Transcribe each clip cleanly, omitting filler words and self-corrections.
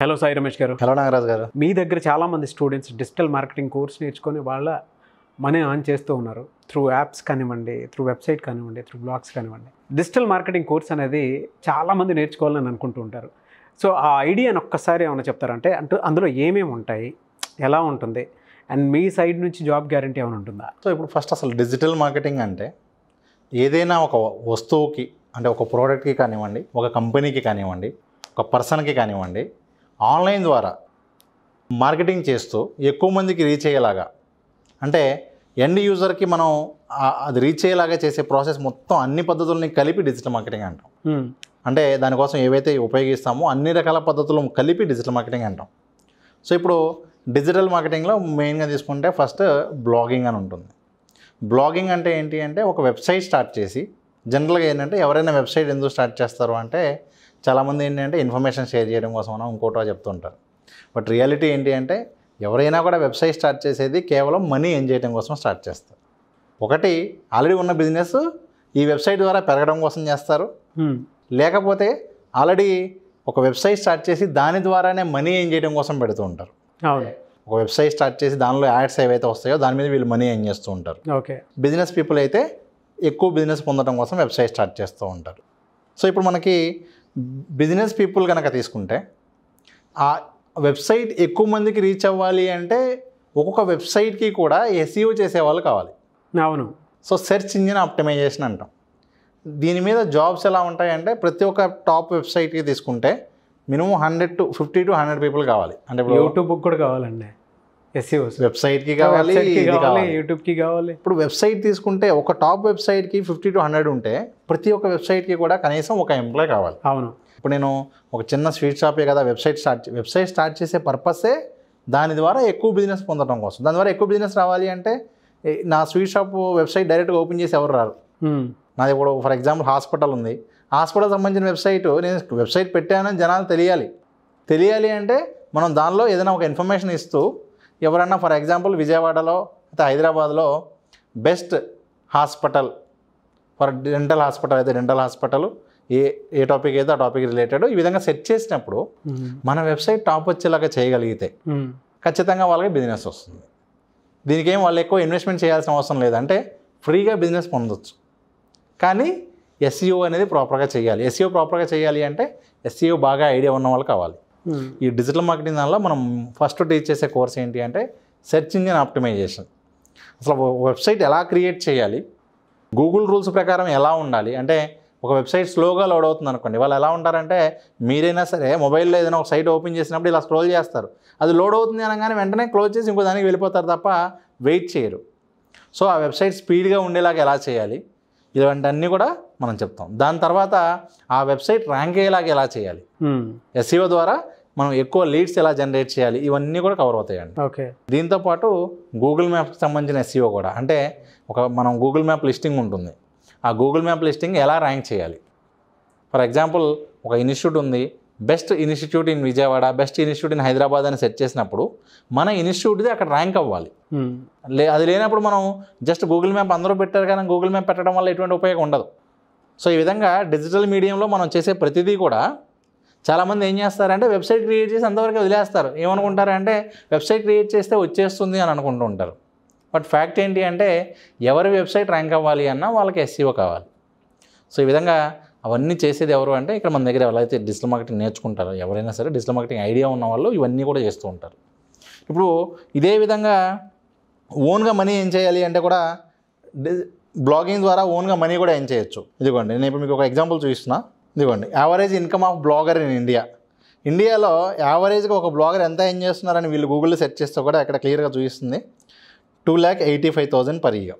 Hello Sai Ramesh గారు. Hello Nagaraj గారు. మీ దగ్గర చాలామంది స్టూడెంట్స్ డిజిటల్ మార్కెటింగ్ కోర్స్ నేర్చుకొని వాళ్ళ మనీ ఆన్ చేస్తూ ఉన్నారు. త్రూ యాప్స్ కానివ్వండి, త్రూ వెబ్సైట్ కానివ్వండి, త్రూ బ్లాగ్స్ కానివ్వండి. డిజిటల్ మార్కెటింగ్ కోర్స్ అనేది చాలామంది నేర్చుకోవాలని అనుకుంటూ ఉంటారు. సో ఆ ఐడియాని ఒక్కసారి ఏమైనా చెప్తారంటే అందులో ఏమేమి ఉంటాయి, ఎలా ఉంటుంది, అండ్ మీ సైడ్ నుంచి జాబ్ గ్యారంటీ ఏమైనా ఉంటుందా? సో ఇప్పుడు ఫస్ట్ అసలు డిజిటల్ మార్కెటింగ్ అంటే ఏదైనా ఒక వస్తువుకి అంటే ఒక ప్రోడక్ట్కి కానివ్వండి, ఒక కంపెనీకి కానివ్వండి, ఒక పర్సన్కి కానివ్వండి, ఆన్లైన్ ద్వారా మార్కెటింగ్ చేస్తూ ఎక్కువ మందికి రీచ్ అయ్యేలాగా, అంటే ఎండ్ యూజర్కి మనం అది రీచ్ అయ్యేలాగా చేసే ప్రాసెస్ మొత్తం అన్ని పద్ధతుల్ని కలిపి డిజిటల్ మార్కెటింగ్ అంటాం. అంటే దానికోసం ఏవైతే ఉపయోగిస్తామో అన్ని రకాల పద్ధతులు కలిపి డిజిటల్ మార్కెటింగ్ అంటాం. సో ఇప్పుడు డిజిటల్ మార్కెటింగ్లో మెయిన్గా తీసుకుంటే ఫస్ట్ బ్లాగింగ్ అని ఉంటుంది. బ్లాగింగ్ అంటే ఏంటి అంటే ఒక వెబ్సైట్ స్టార్ట్ చేసి, జనరల్గా ఏంటంటే ఎవరైనా వెబ్సైట్ ఎందుకు స్టార్ట్ చేస్తారు అంటే చాలామంది ఏంటంటే ఇన్ఫర్మేషన్ షేర్ చేయడం కోసం ఇంకోటో చెప్తుంటారు. బట్ రియాలిటీ ఏంటి అంటే ఎవరైనా కూడా వెబ్సైట్ స్టార్ట్ చేసేది కేవలం మనీ ఎర్న్ చేయడం కోసం స్టార్ట్ చేస్తారు. ఒకటి ఆల్రెడీ ఉన్న బిజినెస్ ఈ వెబ్సైట్ ద్వారా పెరగడం కోసం చేస్తారు, లేకపోతే ఆల్రెడీ ఒక వెబ్సైట్ స్టార్ట్ చేసి దాని ద్వారానే మనీ ఎర్న్ చేయడం కోసం పెడుతూ ఉంటారు. ఒక వెబ్సైట్ స్టార్ట్ చేసి దానిలో యాడ్స్ ఏవైతే వస్తాయో దాని మీద వీళ్ళు మనీ ఎర్న్ చేస్తూ ఉంటారు. ఓకే. బిజినెస్ పీపుల్ అయితే ఎక్కువ బిజినెస్ పొందడం కోసం వెబ్సైట్ స్టార్ట్ చేస్తూ ఉంటారు. సో ఇప్పుడు మనకి బిజినెస్ పీపుల్ కనుక తీసుకుంటే ఆ వెబ్సైట్ ఎక్కువ మందికి రీచ్ అవ్వాలి అంటే ఒక్కొక్క వెబ్సైట్కి కూడా ఎస్ఈఓ చేసేవాళ్ళు కావాలి. అవును. సో సెర్చ్ ఇంజిన్ ఆప్టిమైజేషన్ అంటాం. దీని మీద జాబ్స్ ఎలా ఉంటాయంటే ప్రతి ఒక్క టాప్ వెబ్సైట్కి తీసుకుంటే మినిమం 50 to 100 పీపుల్ కావాలి. అంటే ఇప్పుడు యూట్యూబ్కి కూడా కావాలండి ఎస్ఈఓ. వెబ్సైట్కి కావాలి, యూట్యూబ్కి కావాలి. ఇప్పుడు వెబ్సైట్ తీసుకుంటే ఒక టాప్ వెబ్సైట్కి 50 to 100 ఉంటే ప్రతి ఒక్క వెబ్సైట్కి కూడా కనీసం ఒక ఎంప్లాయ్ కావాలి. అవును. ఇప్పుడు నేను ఒక చిన్న స్వీట్ షాపే కదా వెబ్సైట్ స్టార్ట్ చేసే పర్పసే దాని ద్వారా ఎక్కువ బిజినెస్ పొందడం కోసం. దాని ద్వారా ఎక్కువ బిజినెస్ రావాలి అంటే నా స్వీట్ షాప్ వెబ్సైట్ డైరెక్ట్గా ఓపెన్ చేసి ఎవరు రారు. నాది ఇప్పుడు ఫర్ ఎగ్జాంపుల్ హాస్పిటల్ ఉంది, హాస్పిటల్ సంబంధించిన వెబ్సైట్, నేను వెబ్సైట్ పెట్టానని జనాలు తెలియాలి అంటే మనం దానిలో ఏదైనా ఒక ఇన్ఫర్మేషన్ ఇస్తూ ఎవరన్నా ఫర్ ఎగ్జాంపుల్ విజయవాడలో అయితే హైదరాబాద్లో best hospital for dental hospital అయితే డెంటల్ హాస్పిటల్ ఏ టాపిక్ అయితే ఆ టాపిక్ రిలేటెడ్ ఈ విధంగా సెట్ చేసినప్పుడు మన వెబ్సైట్ టాప్ వచ్చేలాగా చేయగలిగితే ఖచ్చితంగా వాళ్ళకి బిజినెస్ వస్తుంది. దీనికి ఏం వాళ్ళు ఎక్కువ ఇన్వెస్ట్మెంట్ చేయాల్సిన అవసరం లేదంటే ఫ్రీగా బిజినెస్ పొందొచ్చు. కానీ ఎస్ఈఓ అనేది ప్రాపర్గా చేయాలి. ఎస్ఈఓ ప్రాపర్గా చేయాలి అంటే ఎస్ఈఓ బాగా ఐడియా ఉన్న వాళ్ళు కావాలి. ఈ డిజిటల్ మార్కెటింగ్ దానిలో మనం ఫస్ట్ టీచ్ చేసే కోర్స్ ఏంటి అంటే సెర్చ్ ఇంజిన్ ఆప్టిమైజేషన్. అసలు వెబ్సైట్ ఎలా క్రియేట్ చేయాలి, గూగుల్ రూల్స్ ప్రకారం ఎలా ఉండాలి. అంటే ఒక వెబ్సైట్ స్లోగా లోడ్ అవుతుంది అనుకోండి, వాళ్ళు ఎలా ఉంటారంటే మీరైనా సరే మొబైల్లో ఏదైనా ఒక సైట్ ఓపెన్ చేసినప్పుడు ఇలా స్క్రోల్ చేస్తారు, అది లోడ్ అవుతుంది అనగానే వెంటనే క్లోజ్ చేసి ఇంకో దానికి వెళ్ళిపోతారు తప్ప వెయిట్ చేయరు. సో ఆ వెబ్సైట్ స్పీడ్గా ఉండేలాగా ఎలా చేయాలి, ఇలాంటివన్నీ కూడా మనం చెప్తాం. దాని తర్వాత ఆ వెబ్సైట్ ర్యాంక్ అయ్యేలాగా ఎలా చేయాలి, ఎస్ఈఓ ద్వారా మనం ఎక్కువ లీడ్స్ ఎలా జనరేట్ చేయాలి, ఇవన్నీ కూడా కవర్ అవుతాయండి. ఓకే. దీంతోపాటు గూగుల్ మ్యాప్కి సంబంధించిన ఎస్ఈఓ కూడా, అంటే మనం గూగుల్ మ్యాప్ లిస్టింగ్ ఉంటుంది, ఆ గూగుల్ మ్యాప్ లిస్టింగ్ ఎలా ర్యాంక్ చేయాలి. ఫర్ ఎగ్జాంపుల్ ఒక ఇన్స్టిట్యూట్ ఉంది, best institute in Vijayawada, best institute in Hyderabad అని సెట్ చేసినప్పుడు మన ఇన్స్టిట్యూట్ది అక్కడ ర్యాంక్ అవ్వాలి. అది లేనప్పుడు మనం జస్ట్ గూగుల్ మ్యాప్ అందరూ పెట్టారు కానీ గూగుల్ మ్యాప్ పెట్టడం వల్ల ఎటువంటి ఉపయోగం ఉండదు. సో ఈ విధంగా డిజిటల్ మీడియంలో మనం చేసే ప్రతిదీ కూడా చాలామంది ఏం చేస్తారంటే వెబ్సైట్ క్రియేట్ చేసి అంతవరకు వదిలేస్తారు. ఏమనుకుంటారంటే వెబ్సైట్ క్రియేట్ చేస్తే వచ్చేస్తుంది అని అనుకుంటూ ఉంటారు. బట్ ఫ్యాక్ట్ ఏంటి అంటే ఎవరి వెబ్సైట్ ర్యాంక్ అవ్వాలి అన్నా వాళ్ళకి ఎస్ఈఓ కావాలి. సో ఈ విధంగా అవన్నీ చేసేది ఎవరు అంటే ఇక్కడ మన దగ్గర ఎవరైతే డిజిటల్ మార్కెటింగ్ నేర్చుకుంటారో ఎవరైనా సరే డిజిటల్ మార్కెటింగ్ ఐడియా ఉన్న వాళ్ళు ఇవన్నీ కూడా చేస్తూ ఉంటారు. ఇప్పుడు ఇదే విధంగా ఓన్గా మనీ ఏం చేయాలి అంటే కూడా బ్లాగింగ్ ద్వారా ఓన్గా మనీ కూడా ఏం చేయొచ్చు. ఇదిగోండి నేను ఇప్పుడు మీకు ఒక ఎగ్జాంపుల్ చూపిస్తున్నా. ఇదిగోండి average income of blogger in ఇండియాలో యావరేజ్గా ఒక బ్లాగర్ ఎంత ఏం చేస్తున్నారని వీళ్ళు గూగుల్లో సెర్చ్ చేస్తే కూడా ఇక్కడ క్లియర్గా చూపిస్తుంది 2,85,000 per year.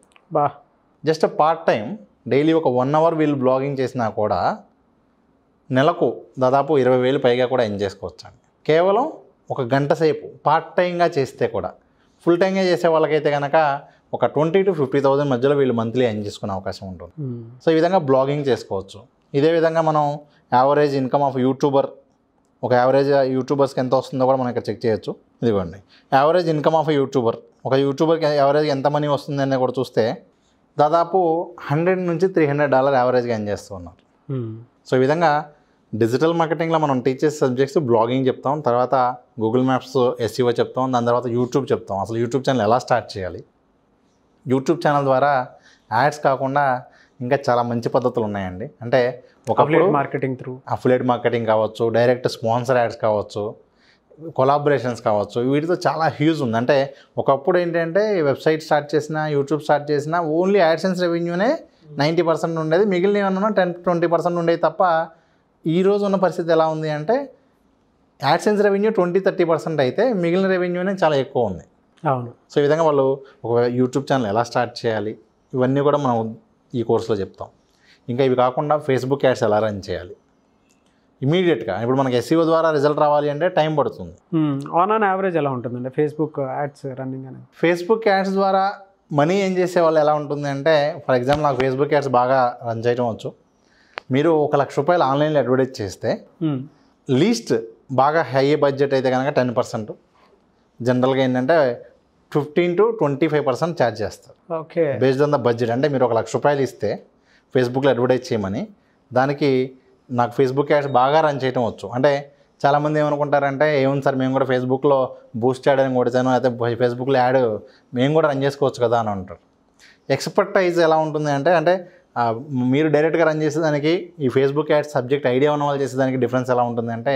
Just part time daily ఒక 1 hour వీళ్ళు బ్లాగింగ్ చేసినా కూడా నెలకు దాదాపు 20,000 పైగా కూడా ఎర్న్ చేసుకోవచ్చు అండి. కేవలం ఒక గంట సేపు పార్ట్ టైంగా చేస్తే కూడా. ఫుల్ టైంగా చేసే వాళ్ళకైతే కనుక ఒక 20,000 to 50,000 మధ్యలో వీళ్ళు మంత్లీ ఎర్న్ చేసుకునే అవకాశం ఉంటుంది. సో ఈ విధంగా బ్లాగింగ్ చేసుకోవచ్చు. ఇదే విధంగా మనం యావరేజ్ ఇన్కమ్ ఆఫ్ ఒక యావరేజ్ యూట్యూబర్స్కి ఎంత వస్తుందో కూడా మనం ఇక్కడ చెక్ చేయొచ్చు. ఇదిగోండి యావరేజ్ ఇన్కమ్ ఆఫ్ ఒక యూట్యూబర్కి యావరేజ్గా ఎంత మనీ వస్తుంది అని కూడా చూస్తే దాదాపు $100 నుంచి $300 యావరేజ్గా ఎర్న్ చేస్తూ ఉన్నారు. సో ఈ విధంగా డిజిటల్ మార్కెటింగ్లో మనం టీచ్ చేసే సబ్జెక్ట్స్ బ్లాగింగ్ చెప్తాం, తర్వాత గూగుల్ మ్యాప్స్ ఎస్ఈఓ చెప్తాం, దాని తర్వాత యూట్యూబ్ చెప్తాం. అసలు యూట్యూబ్ ఛానల్ ఎలా స్టార్ట్ చేయాలి, యూట్యూబ్ ఛానల్ ద్వారా యాడ్స్ కాకుండా ఇంకా చాలా మంచి పద్ధతులు ఉన్నాయండి. అంటే ఒకప్పుడు మార్కెటింగ్ త్రూ అఫిలియేట్ మార్కెటింగ్ కావచ్చు, డైరెక్ట్ స్పాన్సర్ యాడ్స్ కావచ్చు, కొలాబరేషన్స్ కావచ్చు, వీటితో చాలా హ్యూజ్ ఉంది. అంటే ఒకప్పుడు ఏంటంటే వెబ్సైట్ స్టార్ట్ చేసినా, యూట్యూబ్ స్టార్ట్ చేసినా ఓన్లీ యాడ్సెన్స్ రెవెన్యూనే 90% ఉండేది, మిగిలిన ఏమన్నా 10-20% ఉండేది తప్ప. ఈరోజు ఉన్న పరిస్థితి ఎలా ఉంది అంటే యాడ్సెన్స్ రెవెన్యూ 20-30% అయితే మిగిలిన రెవెన్యూనే చాలా ఎక్కువ ఉంది. అవును. సో ఈ విధంగా వాళ్ళు ఒక యూట్యూబ్ ఛానల్ ఎలా స్టార్ట్ చేయాలి, ఇవన్నీ కూడా మనం ఈ కోర్సులో చెప్తాం. ఇంకా ఇవి కాకుండా ఫేస్బుక్ యాడ్స్ ఎలా రన్ చేయాలి ఇమీడియట్గా. ఇప్పుడు మనకి ఎస్ఈఓ ద్వారా రిజల్ట్ రావాలి అంటే టైం పడుతుంది. ఆన్ యావరేజ్ ఎలా ఉంటుందండి ఫేస్బుక్ యాడ్స్ రన్నింగ్ అనేది? ఫేస్బుక్ యాడ్స్ ద్వారా మనీ ఏం చేసే వాళ్ళు ఎలా ఉంటుంది అంటే, ఫర్ ఎగ్జాంపుల్ నాకు ఫేస్బుక్ యాడ్స్ బాగా రన్ చేయడం వచ్చు. మీరు 1 లక్ష రూపాయలు ఆన్లైన్లో అడ్వర్టైజ్ చేస్తే లీస్ట్ బాగా హై బడ్జెట్ అయితే కనుక 10%, జనరల్గా ఏంటంటే 15-25% ఛార్జ్ చేస్తారు. Okay, based on the budget. అంటే మీరు 1 లక్ష రూపాయలు ఇస్తే ఫేస్బుక్లో అడ్వర్టైజ్ చేయమని, దానికి నాకు ఫేస్బుక్ యాడ్స్ బాగా రన్ చేయడం వచ్చు. అంటే చాలామంది ఏమనుకుంటారంటే, ఏముంది సార్ మేము కూడా ఫేస్బుక్లో బూస్ట్ యాడ్ అని కొడితాను, అయితే ఫేస్బుక్లో యాడ్ మేము కూడా రన్ చేసుకోవచ్చు కదా అని అంటారు. ఎక్స్పర్టైజ్ ఎలా ఉంటుంది అంటే మీరు డైరెక్ట్గా రన్ చేసేదానికి ఈ ఫేస్బుక్ యాడ్స్ సబ్జెక్ట్ ఐడియా ఉన్న వాళ్ళు చేసేదానికి డిఫరెన్స్ ఎలా ఉంటుంది అంటే,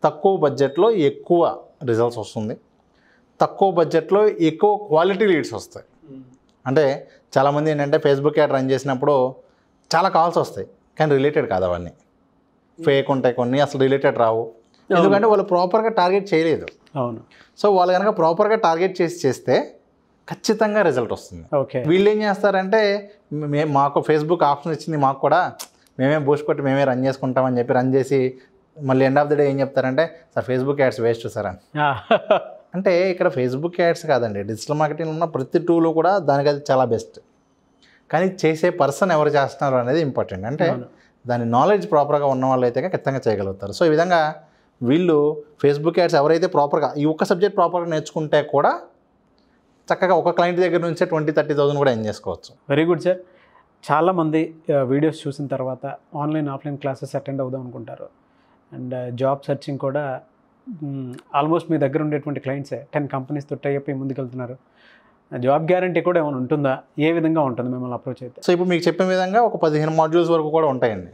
తక్కువ బడ్జెట్లో ఎక్కువ రిజల్ట్స్ వస్తుంది, తక్కువ బడ్జెట్లో ఎక్కువ క్వాలిటీ లీడ్స్ వస్తాయి. అంటే చాలామంది ఏంటంటే ఫేస్బుక్ యాడ్ రన్ చేసినప్పుడు చాలా కాల్స్ వస్తాయి, కానీ రిలేటెడ్ కాదు, అవన్నీ ఫేక్ ఉంటాయి, కొన్ని అసలు రిలేటెడ్ రావు. ఎందుకంటే వాళ్ళు ప్రాపర్గా టార్గెట్ చేయలేదు. అవును. సో వాళ్ళు కనుక ప్రాపర్గా టార్గెట్ చేస్తే ఖచ్చితంగా రిజల్ట్ వస్తుంది. ఓకే, వీళ్ళు ఏం చేస్తారంటే, మాకు ఫేస్బుక్ ఆప్షన్ ఇచ్చింది, మాకు కూడా మేమే బూస్ట్ కొట్టి మేమే రన్ చేసుకుంటామని చెప్పి రన్ చేసి మళ్ళీ ఎండ్ ఆఫ్ ద డే ఏం చెప్తారంటే, sir Facebook ads waste sir అని. అంటే ఇక్కడ ఫేస్బుక్ యాడ్స్ కాదండి, డిజిటల్ మార్కెటింగ్ ఉన్న ప్రతి టూలు కూడా దానికి అది చాలా బెస్ట్. కానీ చేసే పర్సన్ ఎవరు చేస్తున్నారు అనేది ఇంపార్టెంట్. అంటే దాని నాలెడ్జ్ ప్రాపర్గా ఉన్న వాళ్ళు అయితే ఖచ్చితంగా చేయగలుగుతారు. సో ఈ విధంగా వీళ్ళు ఫేస్బుక్ యాడ్స్ ఎవరైతే ప్రాపర్గా ఈ ఒక్క సబ్జెక్ట్ ప్రాపర్గా నేర్చుకుంటే కూడా చక్కగా ఒక క్లయింట్ దగ్గర నుంచే 20-30,000 కూడా ఎర్న్ చేసుకోవచ్చు. Very good sir. చాలామంది వీడియోస్ చూసిన తర్వాత ఆన్లైన్ ఆఫ్లైన్ క్లాసెస్ అటెండ్ అవుదాం అనుకుంటారు. అండ్ జాబ్ సర్చింగ్ కూడా ఆల్మోస్ట్ మీ దగ్గర ఉండేటువంటి క్లయింట్సే 10 కంపెనీస్తో టై అయిపోయి ముందుకెళ్తున్నారు. జాబ్ గ్యారంటీ కూడా ఏమైనా ఉంటుందా? ఏ విధంగా ఉంటుంది మిమ్మల్ని అప్రోచ్ అయితే? సో ఇప్పుడు మీకు చెప్పిన విధంగా ఒక 15 మాడ్యూల్స్ వరకు కూడా ఉంటాయండి.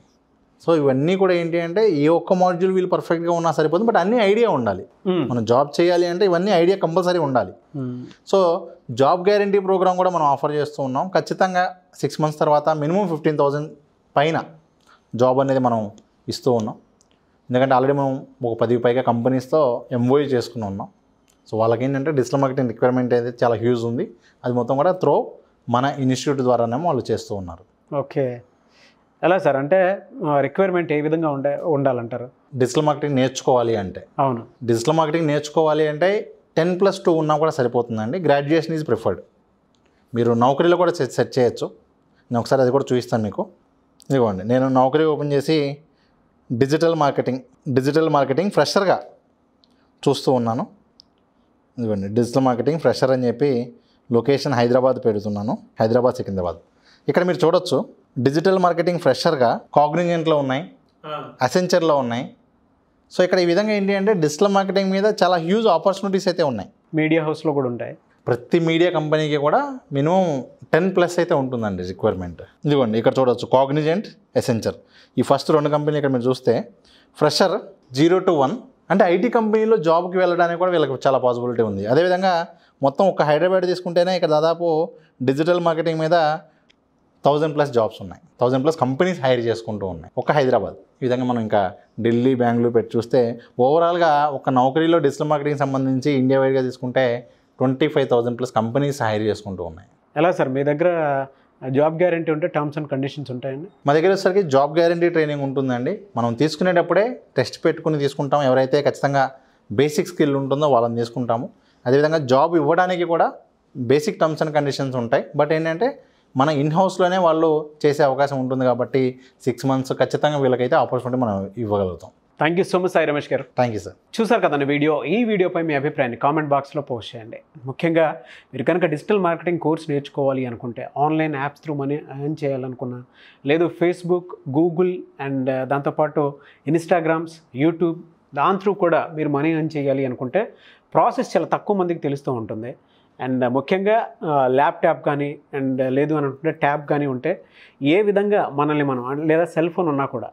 సో ఇవన్నీ కూడా ఏంటి అంటే, ఏ ఒక్క మాడ్యూల్ వీళ్ళు పర్ఫెక్ట్గా ఉన్నా సరిపోతుంది, బట్ అన్ని ఐడియా ఉండాలి. మనం జాబ్ చేయాలి అంటే ఇవన్నీ ఐడియా కంపల్సరీ ఉండాలి. సో జాబ్ గ్యారంటీ ప్రోగ్రామ్ కూడా మనం ఆఫర్ చేస్తూ ఉన్నాం. ఖచ్చితంగా 6 months తర్వాత మినిమం 15,000 పైన జాబ్ అనేది మనం ఇస్తూ ఉన్నాం. ఎందుకంటే ఆల్రెడీ మనం ఒక 10 పైగా కంపెనీస్తో ఎంఓయూ చేసుకుని ఉన్నాం. సో వాళ్ళకి ఏంటంటే డిజిటల్ మార్కెటింగ్ రిక్వైర్మెంట్ అయితే చాలా హ్యూజ్ ఉంది. అది మొత్తం కూడా త్రో మన ఇన్స్టిట్యూట్ ద్వారానేమో వాళ్ళు చేస్తూ ఉన్నారు. ఓకే, ఎలా సార్? అంటే రిక్వైర్మెంట్ ఏ విధంగా ఉండాలంటారు? డిజిటల్ మార్కెటింగ్ నేర్చుకోవాలి అంటే, అవును, డిజిటల్ మార్కెటింగ్ నేర్చుకోవాలి అంటే 10+2 ఉన్నా కూడా సరిపోతుందండి. Graduation is preferred. మీరు నౌకరీలో కూడా సెట్ చేయొచ్చు. నేను ఒకసారి అది కూడా చూపిస్తాను మీకు. ఇదిగోండి, నేను నౌకరీ ఓపెన్ చేసి డిజిటల్ మార్కెటింగ్ ఫ్రెషర్గా చూస్తూ ఉన్నాను. ఇదిగోండి, డిజిటల్ మార్కెటింగ్ ఫ్రెషర్ అని చెప్పి లొకేషన్ హైదరాబాద్ పెడుతున్నాను, హైదరాబాద్ సికింద్రాబాద్. ఇక్కడ మీరు చూడొచ్చు, డిజిటల్ మార్కెటింగ్ ఫ్రెషర్గా కాగ్నిజెంట్లో ఉన్నాయి, అసెంచర్లో ఉన్నాయి. సో ఇక్కడ ఈ విధంగా ఏంటి అంటే డిజిటల్ మార్కెటింగ్ మీద చాలా హ్యూజ్ ఆపర్చునిటీస్ అయితే ఉన్నాయి. మీడియా హౌస్లో కూడా ఉంటాయి. ప్రతి మీడియా కంపెనీకి కూడా మినిమం 10+ అయితే ఉంటుందండి రిక్వైర్మెంట్. ఇదిగోండి, ఇక్కడ చూడవచ్చు కాగ్నిజెంట్, అసెంచర్. ఈ ఫస్ట్ 2 కంపెనీలు ఇక్కడ మీరు చూస్తే ఫ్రెషర్ 0 to 1 అంటే ఐటీ కంపెనీలో జాబ్కి వెళ్ళడానికి కూడా వీళ్ళకి చాలా పాసిబిలిటీ ఉంది. అదేవిధంగా మొత్తం ఒక హైదరాబాద్ తీసుకుంటేనే ఇక్కడ దాదాపు డిజిటల్ మార్కెటింగ్ మీద 1000+ జాబ్స్ ఉన్నాయి, 1000+ కంపెనీస్ హైర్ చేసుకుంటూ ఉన్నాయి ఒక హైదరాబాద్. ఈ విధంగా మనం ఇంకా ఢిల్లీ, బెంగళూరు పెట్టి చూస్తే ఓవరాల్గా ఒక నౌకరీలో డిజిటల్ మార్కెటింగ్ సంబంధించి ఇండియా వైడ్గా తీసుకుంటే 25,000+ కంపెనీస్ హైర్ చేసుకుంటూ ఉన్నాయి. ఎలా సార్ మీ దగ్గర జాబ్ గ్యారంటీ ఉంటే టర్మ్స్ అండ్ కండిషన్స్ ఉంటాయండి? మా దగ్గర వచ్చేసరికి జాబ్ గ్యారంటీ ట్రైనింగ్ ఉంటుందండి. మనం తీసుకునేటప్పుడే టెస్ట్ పెట్టుకుని తీసుకుంటాం. ఎవరైతే ఖచ్చితంగా బేసిక్ స్కిల్ ఉంటుందో వాళ్ళని తీసుకుంటాము. అదేవిధంగా జాబ్ ఇవ్వడానికి కూడా బేసిక్ టర్మ్స్ అండ్ కండిషన్స్ ఉంటాయి. బట్ ఏంటంటే మన ఇన్హౌస్లోనే వాళ్ళు చేసే అవకాశం ఉంటుంది కాబట్టి 6 months ఖచ్చితంగా వీళ్ళకైతే ఆపర్చునిటీ మనం ఇవ్వగలుగుతాం. Thank you so much Sai Ramesh garu. Thank you sir. చూసారు కదండి వీడియో. ఈ వీడియోపై మీ అభిప్రాయాన్ని కామెంట్ బాక్స్లో పోస్ట్ చేయండి. ముఖ్యంగా మీరు కనుక డిజిటల్ మార్కెటింగ్ కోర్స్ నేర్చుకోవాలి అనుకుంటే, online apps through money earn చేయాలనుకున్నా, లేదు ఫేస్బుక్, గూగుల్ అండ్ దాంతోపాటు ఇన్స్టాగ్రామ్స్, యూట్యూబ్ దాని త్రూ కూడా మీరు మనీ ఎర్న్ చేయాలి అనుకుంటే ప్రాసెస్ చాలా తక్కువ మందికి తెలుస్తూ ఉంటుంది. అండ్ ముఖ్యంగా ల్యాప్టాప్ కానీ అండ్ లేదు అని అనుకుంటే ట్యాబ్ కానీ ఉంటే ఏ విధంగా మనల్ని మనం లేదా సెల్ ఫోన్ ఉన్నా కూడా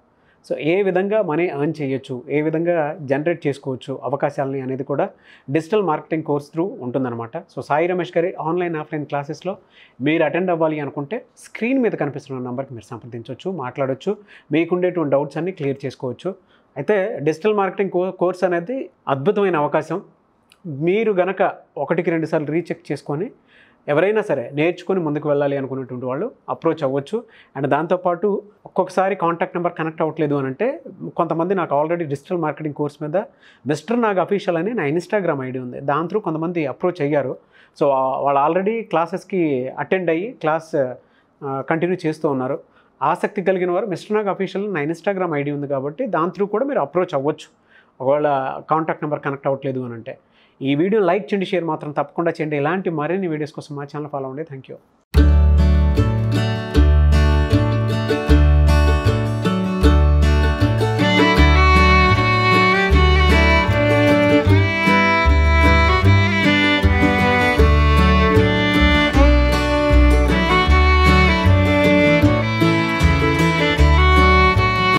సో ఏ విధంగా మనీ ఎర్న్ చేయొచ్చు, ఏ విధంగా జనరేట్ చేసుకోవచ్చు అవకాశాలని అనేది కూడా డిజిటల్ మార్కెటింగ్ కోర్స్ త్రూ ఉంటుందన్నమాట. సో సాయి రమేష్ గారి ఆన్లైన్ ఆఫ్లైన్ క్లాసెస్లో మీరు అటెండ్ అవ్వాలి అనుకుంటే స్క్రీన్ మీద కనిపిస్తున్న నెంబర్కి మీరు సంప్రదించవచ్చు, మాట్లాడవచ్చు, మీకుండేటువంటి డౌట్స్ అన్నీ క్లియర్ చేసుకోవచ్చు. అయితే డిజిటల్ మార్కెటింగ్ కోర్స్ అనేది అద్భుతమైన అవకాశం. మీరు గనక 1-2 సార్లు రీచెక్ చేసుకొని ఎవరైనా సరే నేర్చుకొని ముందుకు వెళ్ళాలి అనుకునేటువంటి వాళ్ళు అప్రోచ్ అవ్వచ్చు. అండ్ దాంతోపాటు ఒక్కొక్కసారి కాంటాక్ట్ నెంబర్ కనెక్ట్ అవ్వట్లేదు అని అంటే కొంతమంది నాకు ఆల్రెడీ డిజిటల్ మార్కెటింగ్ కోర్స్ మీద మిస్టర్ నాగ్ అఫీషియల్ అని నా ఇన్స్టాగ్రామ్ ఐడి ఉంది, దాని త్రూ కొంతమంది అప్రోచ్ అయ్యారు. సో వాళ్ళు ఆల్రెడీ క్లాసెస్కి అటెండ్ అయ్యి క్లాస్ కంటిన్యూ చేస్తూ ఉన్నారు. ఆసక్తి కలిగిన వారు మిస్టర్ నాగ్ అఫీషియల్ నా ఇన్స్టాగ్రామ్ ఐడి ఉంది కాబట్టి దాని త్రూ కూడా మీరు అప్రోచ్ అవ్వచ్చు ఒకవేళ కాంటాక్ట్ నెంబర్ కనెక్ట్ అవ్వట్లేదు అని అంటే. ఈ వీడియో లైక్ చేయండి, షేర్ మాత్రం తప్పకుండా చేయండి. ఇలాంటి మరిన్ని వీడియోస్ కోసం మా ఛానల్ ఫాలో అవ్వండి. Thank you.